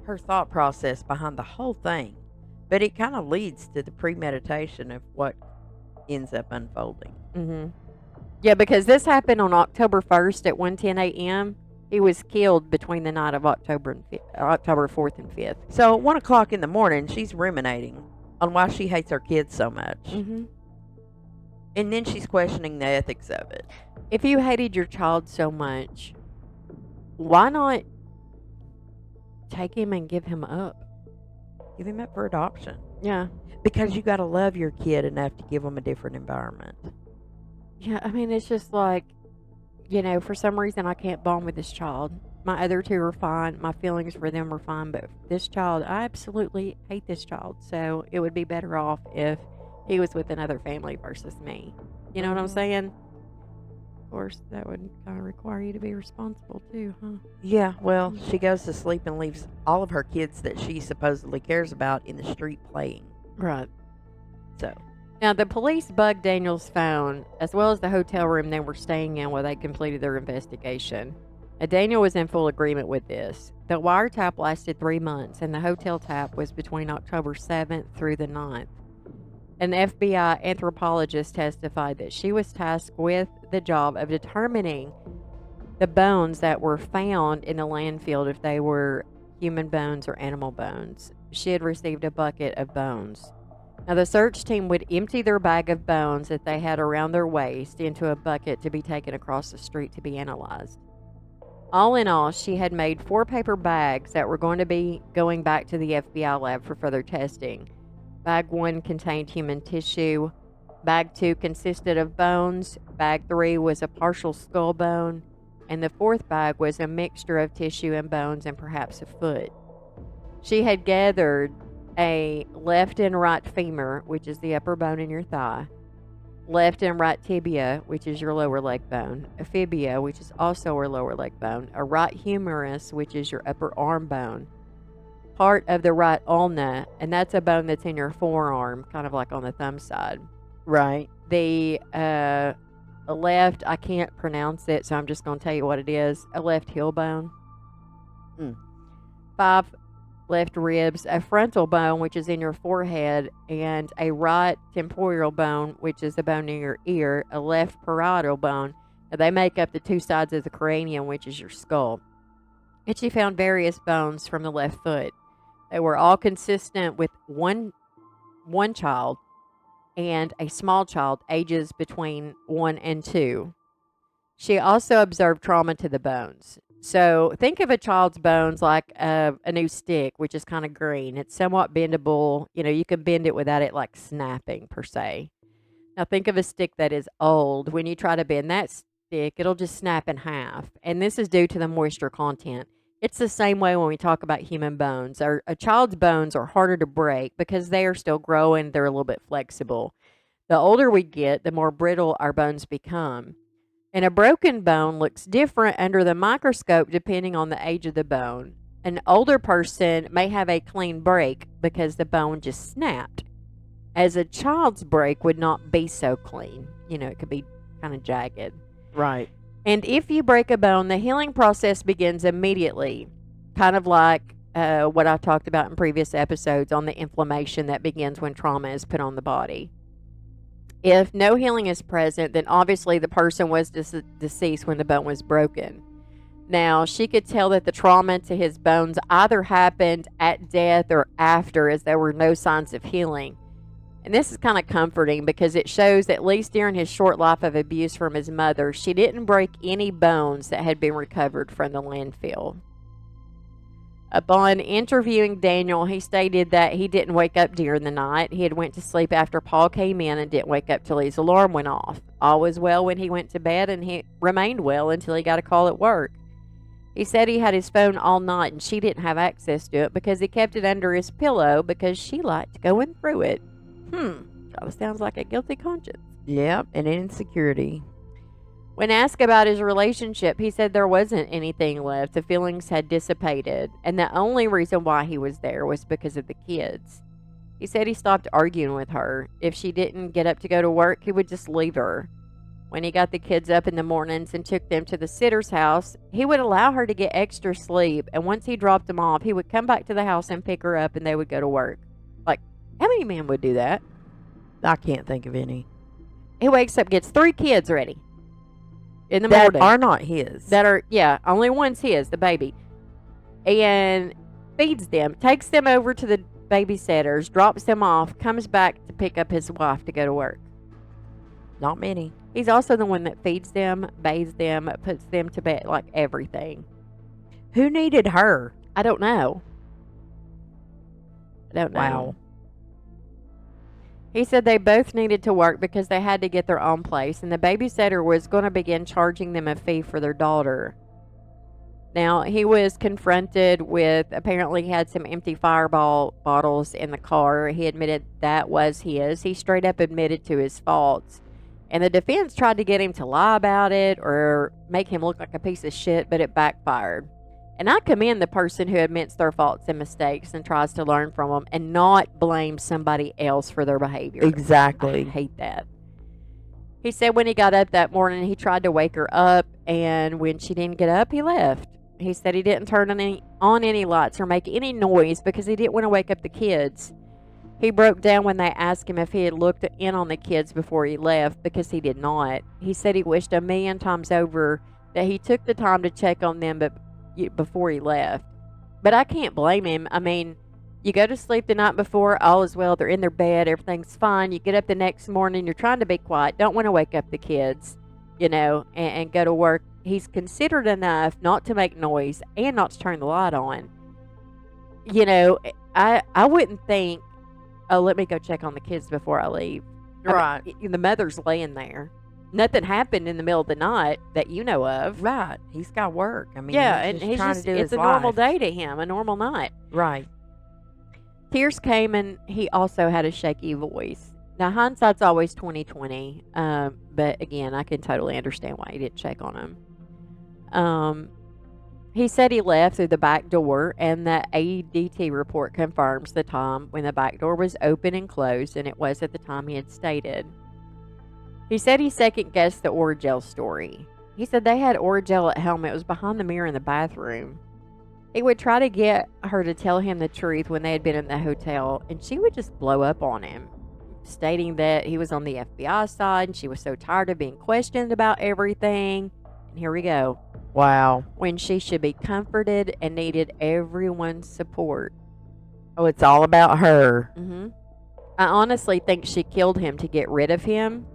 her thought process behind the whole thing, but it kind of leads to the premeditation of what ends up unfolding. Mm-hmm. Yeah, because this happened on October 1st at 1:10 a.m. He was killed between the night of October 4th and 5th. So at 1 o'clock in the morning, she's ruminating on why she hates her kids so much. Mm-hmm. And then she's questioning the ethics of it. If you hated your child so much, why not take him and give him up? Give him up for adoption. Yeah. Because you got to love your kid enough to give them a different environment. Yeah, I mean, it's just like, for some reason I can't bond with this child. My other two are fine. My feelings for them are fine. But this child, I absolutely hate this child. So it would be better off if he was with another family versus me. You know what I'm saying? Of course, that would kind of require you to be responsible too, huh? Yeah, well, she goes to sleep and leaves all of her kids that she supposedly cares about in the street playing. Right. So. Now, the police bugged Daniel's phone, as well as the hotel room they were staying in while they completed their investigation. And Daniel was in full agreement with this. The wiretap lasted 3 months, and the hotel tap was between October 7th through the 9th. An FBI anthropologist testified that she was tasked with the job of determining the bones that were found in the landfill, if they were human bones or animal bones. She had received a bucket of bones. Now, the search team would empty their bag of bones that they had around their waist into a bucket to be taken across the street to be analyzed. All in all, she had made 4 paper bags that were going to be going back to the FBI lab for further testing. Bag 1 contained human tissue. Bag 2 consisted of bones. Bag 3 was a partial skull bone. And the 4th bag was a mixture of tissue and bones and perhaps a foot. She had gathered a left and right femur, which is the upper bone in your thigh, left and right tibia, which is your lower leg bone, a fibia, which is also your lower leg bone, a right humerus, which is your upper arm bone, part of the right ulna, and that's a bone that's in your forearm, kind of like on the thumb side. Right. The left, I can't pronounce it, so I'm just going to tell you what it is, a left heel bone. 5 left ribs, a frontal bone, which is in your forehead, and a right temporal bone, which is the bone in your ear, a left parietal bone. Now, they make up the 2 sides of the cranium, which is your skull. And she found various bones from the left foot. They were all consistent with one child and a small child, ages between 1 and 2. She also observed trauma to the bones. So think of a child's bones like a new stick, which is kind of green. It's somewhat bendable. You know, you can bend it without it like snapping per se. Now think of a stick that is old. When you try to bend that stick, it'll just snap in half. And this is due to the moisture content. It's the same way when we talk about human bones. A child's bones are harder to break because they are still growing. They're a little bit flexible. The older we get, the more brittle our bones become. And a broken bone looks different under the microscope depending on the age of the bone. An older person may have a clean break because the bone just snapped, as a child's break would not be so clean. You know, it could be kind of jagged. Right. And if you break a bone, the healing process begins immediately, kind of like what I talked about in previous episodes on the inflammation that begins when trauma is put on the body. If no healing is present, then obviously the person was deceased when the bone was broken. Now, she could tell that the trauma to his bones either happened at death or after, as there were no signs of healing. And this is kind of comforting because it shows, at least during his short life of abuse from his mother, she didn't break any bones that had been recovered from the landfill. Upon interviewing Daniel, he stated that he didn't wake up during the night. He had went to sleep after Paul came in and didn't wake up till his alarm went off. All was well when he went to bed, and he remained well until he got a call at work. He said he had his phone all night and she didn't have access to it because he kept it under his pillow because she liked going through it. Probably sounds like a guilty conscience. Yep, and insecurity. When asked about his relationship, he said there wasn't anything left. The feelings had dissipated, and the only reason why he was there was because of the kids. He said he stopped arguing with her. If she didn't get up to go to work, he would just leave her. When he got the kids up in the mornings and took them to the sitter's house, he would allow her to get extra sleep, and once he dropped them off, he would come back to the house and pick her up, and they would go to work. Like, how many men would do that? I can't think of any. He wakes up, gets 3 kids ready in the That morning. are not his. That are, yeah, only one's his, the baby. And feeds them, takes them over to the babysitters, drops them off, comes back to pick up his wife to go to work. Not many. He's also the one that feeds them, bathes them, puts them to bed, like everything. Who needed her? I don't know. Wow. He said they both needed to work because they had to get their own place, and the babysitter was going to begin charging them a fee for their daughter. Now, he was confronted with, apparently he had some empty Fireball bottles in the car. He admitted that was his. He straight up admitted to his faults. And the defense tried to get him to lie about it or make him look like a piece of shit, but it backfired. And I commend the person who admits their faults and mistakes and tries to learn from them and not blame somebody else for their behavior. Exactly. I hate that. He said when he got up that morning, he tried to wake her up, and when she didn't get up, he left. He said he didn't turn on any lights or make any noise because he didn't want to wake up the kids. He broke down when they asked him if he had looked in on the kids before he left, because he did not. He said he wished 1,000,000 times over that he took the time to check on them before he left. But I can't blame him. I mean, you go to sleep the night before, all is well, they're in their bed, everything's fine. You get up the next morning, you're trying to be quiet, don't want to wake up the kids, you know, and go to work. He's considerate enough not to make noise and not to turn the light on. You know, I wouldn't think, oh, let me go check on the kids before I leave. Right. I mean, the mother's laying there. Nothing happened in the middle of the night that you know of. Right. He's got work. I mean, yeah, he's and trying to do it's his a normal life. day to him, a normal night. Right. Tears came, and he also had a shaky voice. Now, hindsight's always 2020, but again, I can totally understand why he didn't check on him. He said he left through the back door, and the ADT report confirms the time when the back door was open and closed, and it was at the time he had stated. He said he second-guessed the Orgel story. He said they had Orgel at home. It was behind the mirror in the bathroom. He would try to get her to tell him the truth when they had been in the hotel, and she would just blow up on him, stating that he was on the FBI side, and she was so tired of being questioned about everything. And here we go. Wow. When she should be comforted and needed everyone's support. Oh, it's all about her. I honestly think she killed him to get rid of him.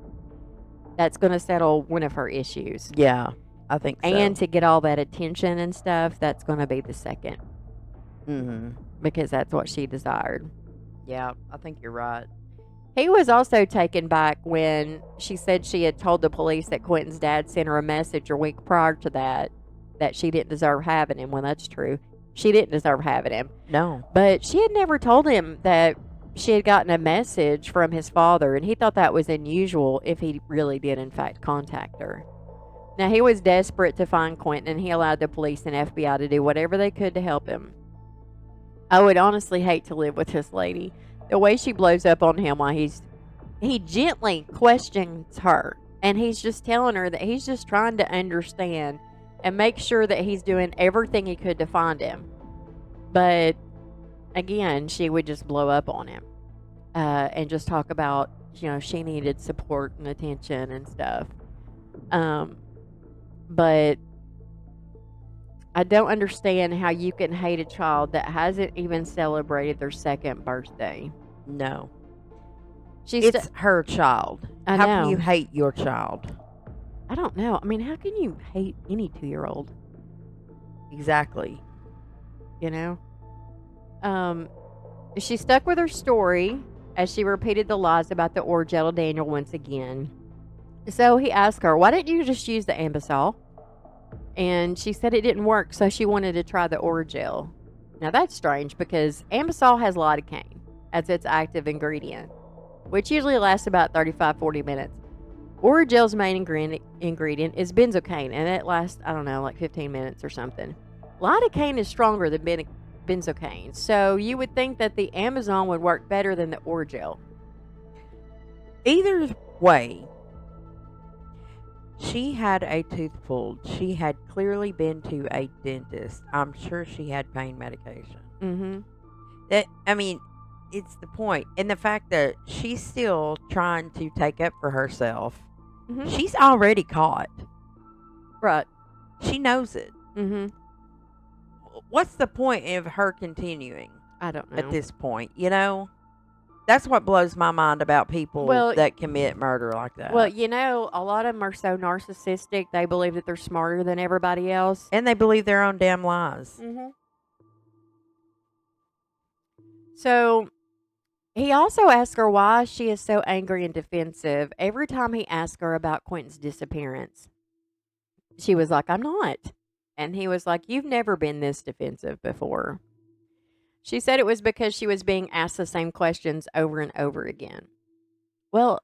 That's going to settle one of her issues. Yeah, I think so. And to get all that attention and stuff, that's going to be the second. Because that's what she desired. Yeah, I think you're right. He was also taken back when she said she had told the police that Quentin's dad sent her a message a week prior to that she didn't deserve having him. Well, that's true. She didn't deserve having him. No. But she had never told him that she had gotten a message from his father, and he thought that was unusual if he really did, in fact, contact her. Now, he was desperate to find Quentin, and he allowed the police and FBI to do whatever they could to help him. I would honestly hate to live with this lady. The way she blows up on him while he gently questions her, and he's just telling her that he's just trying to understand and make sure that he's doing everything he could to find him. But again, she would just blow up on him and just talk about, she needed support and attention and stuff. But I don't understand how you can hate a child that hasn't even celebrated their second birthday. No. It's her child. How can you hate your child? I don't know. I mean, how can you hate any 2-year-old? Exactly. She stuck with her story as she repeated the lies about the Orgel Daniel once again. So he asked her, why didn't you just use the Ambisol? And she said it didn't work, so she wanted to try the Orgel. Now that's strange because Ambisol has lidocaine as its active ingredient, which usually lasts about 35-40 minutes. Orgel's main ingredient is benzocaine, and it lasts, 15 minutes or something. Lidocaine is stronger than benzocaine, so you would think that the Amazon would work better than the Orgel. Either way, she had a tooth pulled. She had clearly been to a dentist. I'm sure she had pain medication. It's the point. And the fact that she's still trying to take up for herself. She's already caught. Right. She knows it. What's the point of her continuing? I don't know. At this point, That's what blows my mind about people that commit murder like that. Well, a lot of them are so narcissistic, they believe that they're smarter than everybody else. And they believe their own damn lies. So, he also asked her why she is so angry and defensive every time he asked her about Quentin's disappearance. She was like, I'm not. And he was like, you've never been this defensive before. She said it was because she was being asked the same questions over and over again. Well,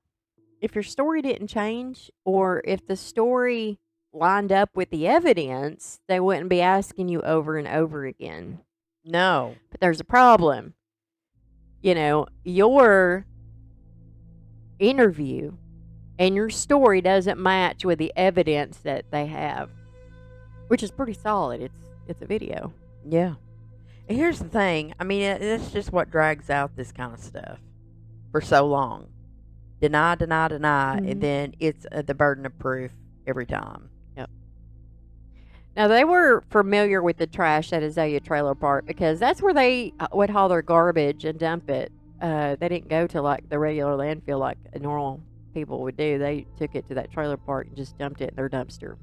if your story didn't change, or if the story lined up with the evidence, they wouldn't be asking you over and over again. No. But there's a problem. Your interview and your story doesn't match with the evidence that they have, which is pretty solid. It's a video. Yeah. And here's the thing. That's just what drags out this kind of stuff for so long. Deny, and then it's the burden of proof every time. Yep. Now, they were familiar with the trash at Azalea Trailer Park because that's where they would haul their garbage and dump it. They didn't go to, the regular landfill like normal people would do. They took it to that trailer park and just dumped it in their dumpster.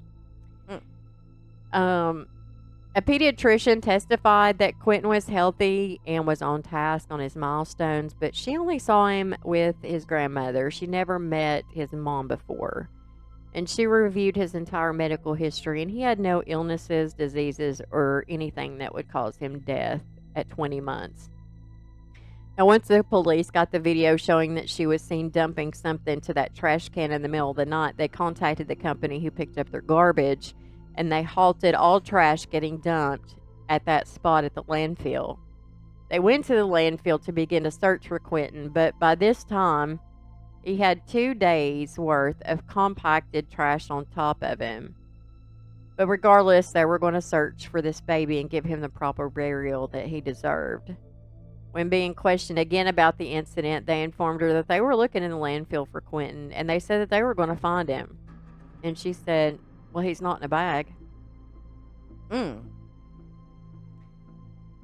A pediatrician testified that Quentin was healthy and was on task on his milestones, but she only saw him with his grandmother. She never met his mom before. And she reviewed his entire medical history, and he had no illnesses, diseases, or anything that would cause him death at 20 months. And once the police got the video showing that she was seen dumping something to that trash can in the middle of the night, they contacted the company who picked up their garbage, and they halted all trash getting dumped at that spot at the landfill. They went to the landfill to begin a search for Quentin, but by this time, he had 2 days' worth of compacted trash on top of him. But regardless, they were going to search for this baby and give him the proper burial that he deserved. When being questioned again about the incident, they informed her that they were looking in the landfill for Quentin, and they said that they were going to find him. And she said, well, he's not in a bag.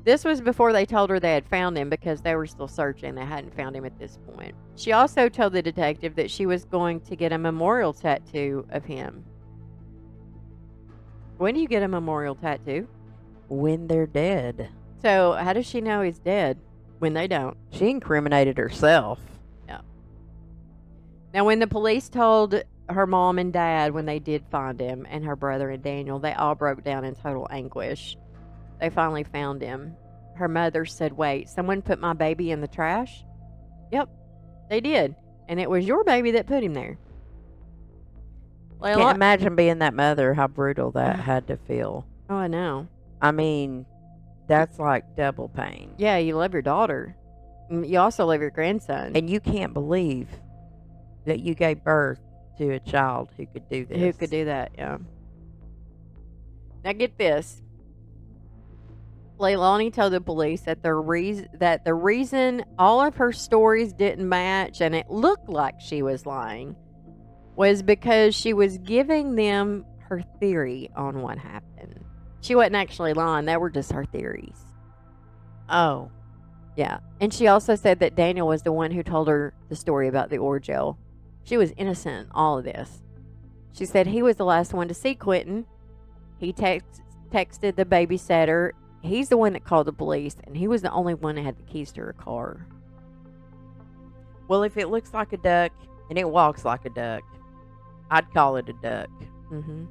This was before they told her they had found him, because they were still searching. They hadn't found him at this point. She also told the detective that she was going to get a memorial tattoo of him. When do you get a memorial tattoo? When they're dead. So how does she know he's dead when they don't? She incriminated herself. Yeah. Now, when the police told her mom and dad when they did find him, and her brother and Daniel, they all broke down in total anguish. They finally found him. Her mother said, wait, someone put my baby in the trash? Yep, they did. And it was your baby that put him there. Can't imagine being that mother, how brutal that had to feel. Oh, I know. I mean, that's like double pain. Yeah, you love your daughter. You also love your grandson. And you can't believe that you gave birth to a child who could do this. Who could do that, yeah. Now get this. Leilani told the police that the reason all of her stories didn't match and it looked like she was lying was because she was giving them her theory on what happened. She wasn't actually lying. They were just her theories. Oh. Yeah. And she also said that Daniel was the one who told her the story about the ordeal. She was innocent in all of this. She said he was the last one to see Quentin. He texted the babysitter. He's the one that called the police, and he was the only one that had the keys to her car. Well, if it looks like a duck and it walks like a duck, I'd call it a duck. Mm-hmm.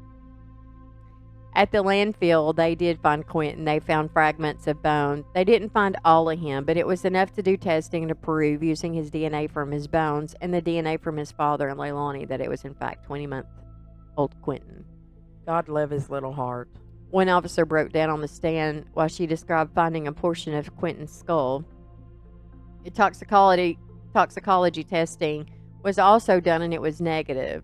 At the landfill, they did find Quentin. They found fragments of bone. They didn't find all of him, but it was enough to do testing to prove, using his DNA from his bones and the DNA from his father and Leilani, that it was in fact 20-month-old Quentin. God love his little heart. One officer broke down on the stand while she described finding a portion of Quentin's skull. Toxicology testing was also done, and it was negative.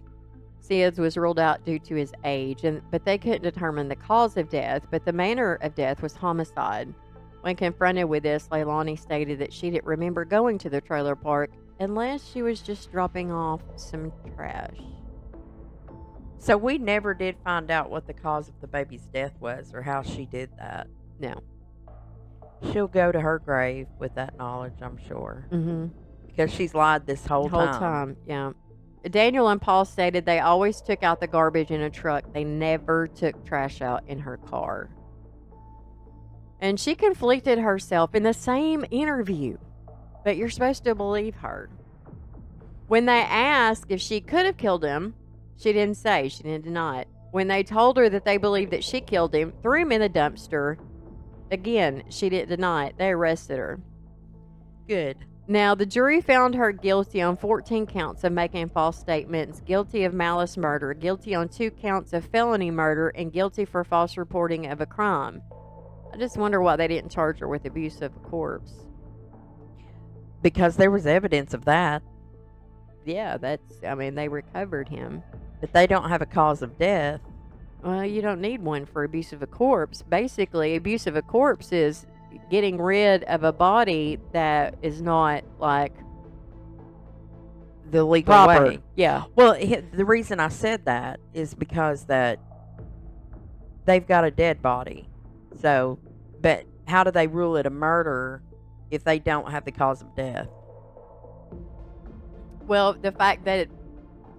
SIDS was ruled out due to his age, but they couldn't determine the cause of death, but the manner of death was homicide. When confronted with this, Leilani stated that she didn't remember going to the trailer park unless she was just dropping off some trash. So we never did find out what the cause of the baby's death was or how she did that. No. She'll go to her grave with that knowledge, I'm sure. Mm-hmm. Because she's lied this whole time. Yeah. Daniel and Paul stated they always took out the garbage in a truck. They never took trash out in her car. And she conflicted herself in the same interview, but you're supposed to believe her. When they asked if she could have killed him, she didn't say. She didn't deny it. When they told her that they believed that she killed him, threw him in the dumpster, again, she didn't deny it. They arrested her. Good. Now, the jury found her guilty on 14 counts of making false statements, guilty of malice murder, guilty on 2 counts of felony murder, and guilty for false reporting of a crime. I just wonder why they didn't charge her with abuse of a corpse. Because there was evidence of that. Yeah, they recovered him. But they don't have a cause of death. Well, you don't need one for abuse of a corpse. Basically, abuse of a corpse is getting rid of a body that is not, like, the legal proper way. Yeah. Well, the reason I said that is because that they've got a dead body. So, but how do they rule it a murder if they don't have the cause of death? Well, the fact that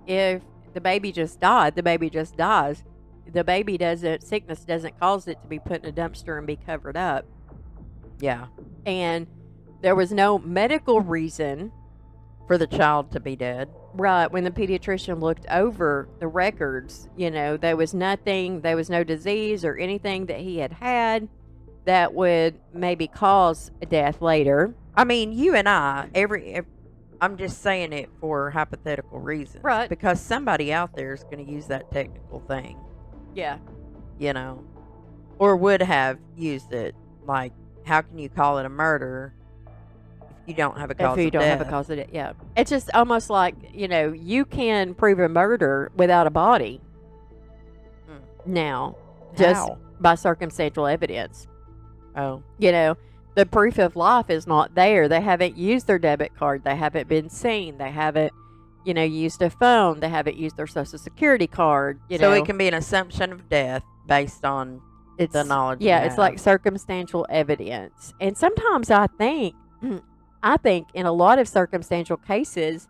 if the baby just died, the baby just dies. Sickness doesn't cause it to be put in a dumpster and be covered up. Yeah. And there was no medical reason for the child to be dead. Right. When the pediatrician looked over the records, there was no disease or anything that he had. that would maybe cause death later. I mean, you and I, I'm just saying it for hypothetical reasons. Right. Because somebody out there is going to use that technical thing, Yeah. you know, or would have used it. Like, how can you call it a murder if you don't have a cause If you of don't death? have a cause of death, yeah. It's just almost like, you can prove a murder without a body now, just How? by circumstantial evidence. Oh. The proof of life is not there. They haven't used their debit card. They haven't been seen. They haven't, used a phone. They haven't used their social security card. So it can be an assumption of death based on the knowledge. Yeah, you it's have. like circumstantial evidence. And sometimes I think in a lot of circumstantial cases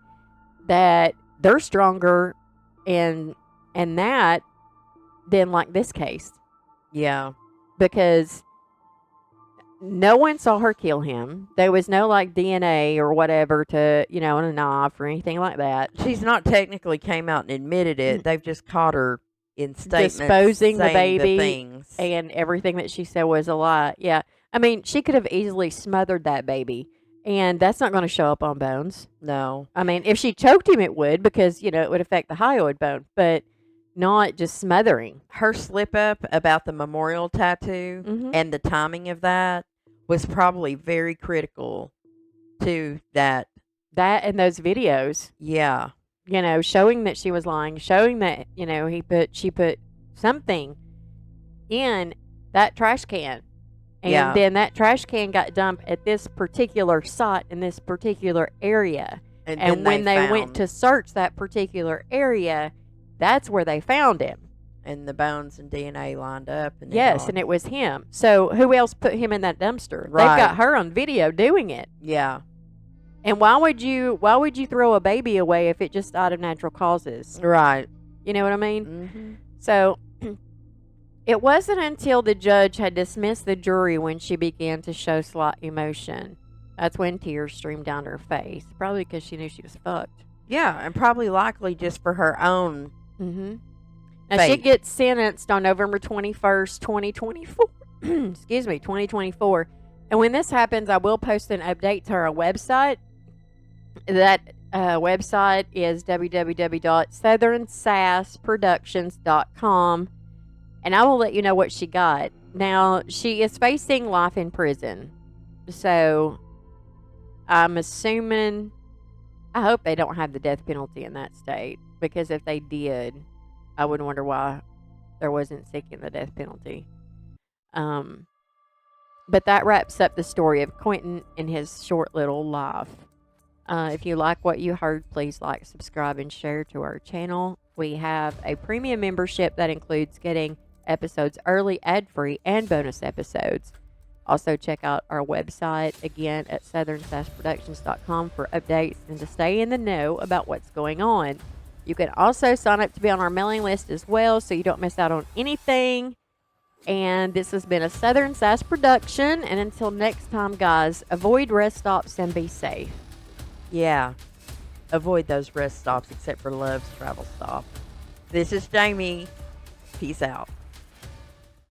that they're stronger in that than like this case. Yeah. Because no one saw her kill him. There was no like DNA or whatever to, in a knife or anything like that. She's not technically came out and admitted it. They've just caught her in statements disposing the saying baby things. And everything that she said was a lie. Yeah. I mean, she could have easily smothered that baby, and that's not going to show up on bones. No. I mean, if she choked him, it would, because, it would affect the hyoid bone, but not just smothering. Her slip up about the memorial tattoo and the timing of that was probably very critical to that. That and those videos. Yeah. Showing that she was lying, showing that, she put something in that trash can. And then that trash can got dumped at this particular site in this particular area. And when they went to search that particular area, that's where they found him. And the bones and DNA lined up. And yes, and it was him. So who else put him in that dumpster? Right. They've got her on video doing it. Yeah. And why would you throw a baby away if it just died of natural causes? Right. You know what I mean? Mm-hmm. So it wasn't until the judge had dismissed the jury when she began to show slight emotion. That's when tears streamed down her face. Probably because she knew she was fucked. Yeah, and probably likely just for her own. Mm-hmm. Now, she gets sentenced on November 21st, 2024. Excuse me, 2024. And when this happens, I will post an update to our website. That website is www.southernsassproductions.com. And I will let you know what she got. Now, she is facing life in prison. So, I'm assuming, I hope they don't have the death penalty in that state. Because if they did, I would wonder why there wasn't seeking the death penalty. But that wraps up the story of Quentin and his short little life. If you like what you heard, please like, subscribe, and share to our channel. We have a premium membership that includes getting episodes early, ad-free, and bonus episodes. Also, check out our website again at southernsassproductions.com for updates and to stay in the know about what's going on. You can also sign up to be on our mailing list as well so you don't miss out on anything. And this has been a Southern Sass production. And until next time, guys, avoid rest stops and be safe. Yeah. Avoid those rest stops except for Love's travel stop. This is Jamie. Peace out.